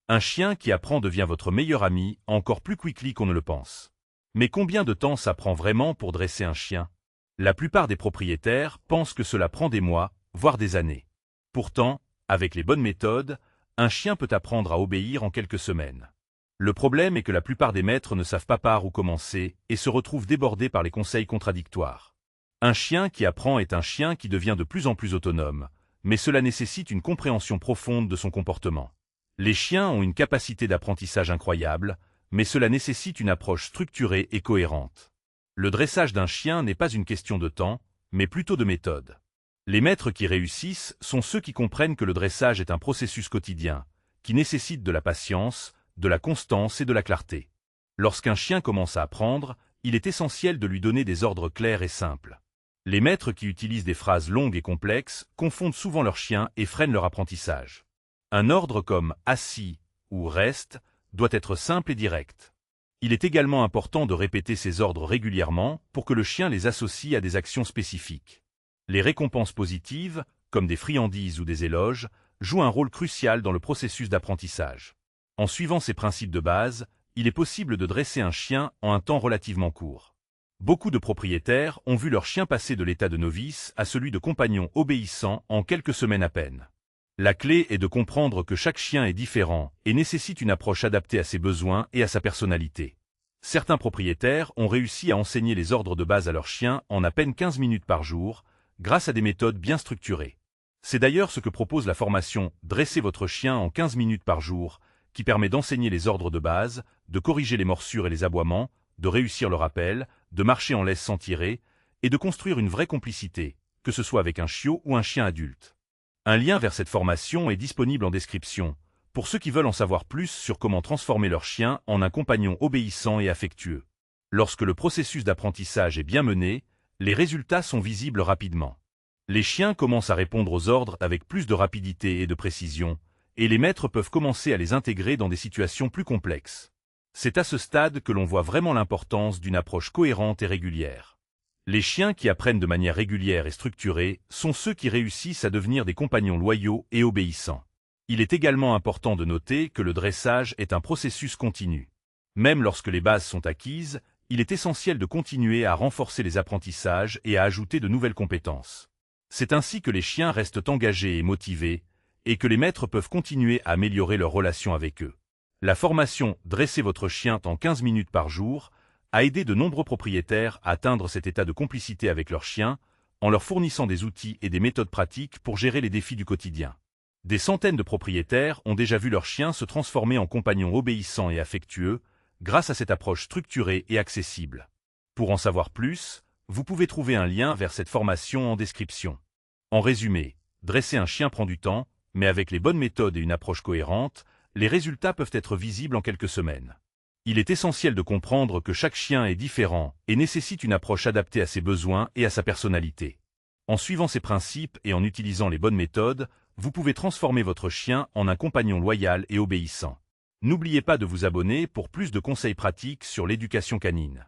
Un chien qui apprend devient votre meilleur ami, encore plus quickly qu'on ne le pense. Mais combien de temps ça prend vraiment pour dresser un chien? La plupart des propriétaires pensent que cela prend des mois, voire des années. Pourtant, avec les bonnes méthodes, un chien peut apprendre à obéir en quelques semaines. Le problème est que la plupart des maîtres ne savent pas par où commencer et se retrouvent débordés par les conseils contradictoires. Un chien qui apprend est un chien qui devient de plus en plus autonome, mais cela nécessite une compréhension profonde de son comportement. Les chiens ont une capacité d'apprentissage incroyable, mais cela nécessite une approche structurée et cohérente. Le dressage d'un chien n'est pas une question de temps, mais plutôt de méthode. Les maîtres qui réussissent sont ceux qui comprennent que le dressage est un processus quotidien, qui nécessite de la patience, de la constance et de la clarté. Lorsqu'un chien commence à apprendre, il est essentiel de lui donner des ordres clairs et simples. Les maîtres qui utilisent des phrases longues et complexes confondent souvent leurs chiens et freinent leur apprentissage. Un ordre comme « assis » ou « reste » doit être simple et direct. Il est également important de répéter ces ordres régulièrement pour que le chien les associe à des actions spécifiques. Les récompenses positives, comme des friandises ou des éloges, jouent un rôle crucial dans le processus d'apprentissage. En suivant ces principes de base, il est possible de dresser un chien en un temps relativement court. Beaucoup de propriétaires ont vu leur chien passer de l'état de novice à celui de compagnon obéissant en quelques semaines à peine. La clé est de comprendre que chaque chien est différent et nécessite une approche adaptée à ses besoins et à sa personnalité. Certains propriétaires ont réussi à enseigner les ordres de base à leurs chiens en à peine 15 minutes par jour, grâce à des méthodes bien structurées. C'est d'ailleurs ce que propose la formation « Dressez votre chien en 15 minutes par jour », qui permet d'enseigner les ordres de base, de corriger les morsures et les aboiements, de réussir le rappel, de marcher en laisse sans tirer, et de construire une vraie complicité, que ce soit avec un chiot ou un chien adulte. Un lien vers cette formation est disponible en description, pour ceux qui veulent en savoir plus sur comment transformer leur chien en un compagnon obéissant et affectueux. Lorsque le processus d'apprentissage est bien mené, les résultats sont visibles rapidement. Les chiens commencent à répondre aux ordres avec plus de rapidité et de précision, et les maîtres peuvent commencer à les intégrer dans des situations plus complexes. C'est à ce stade que l'on voit vraiment l'importance d'une approche cohérente et régulière. Les chiens qui apprennent de manière régulière et structurée sont ceux qui réussissent à devenir des compagnons loyaux et obéissants. Il est également important de noter que le dressage est un processus continu. Même lorsque les bases sont acquises, il est essentiel de continuer à renforcer les apprentissages et à ajouter de nouvelles compétences. C'est ainsi que les chiens restent engagés et motivés, et que les maîtres peuvent continuer à améliorer leur relation avec eux. La formation « Dressez votre chien en 15 minutes par jour » a aidé de nombreux propriétaires à atteindre cet état de complicité avec leurs chiens, en leur fournissant des outils et des méthodes pratiques pour gérer les défis du quotidien. Des centaines de propriétaires ont déjà vu leurs chiens se transformer en compagnons obéissants et affectueux, grâce à cette approche structurée et accessible. Pour en savoir plus, vous pouvez trouver un lien vers cette formation en description. En résumé, dresser un chien prend du temps, mais avec les bonnes méthodes et une approche cohérente, les résultats peuvent être visibles en quelques semaines. Il est essentiel de comprendre que chaque chien est différent et nécessite une approche adaptée à ses besoins et à sa personnalité. En suivant ces principes et en utilisant les bonnes méthodes, vous pouvez transformer votre chien en un compagnon loyal et obéissant. N'oubliez pas de vous abonner pour plus de conseils pratiques sur l'éducation canine.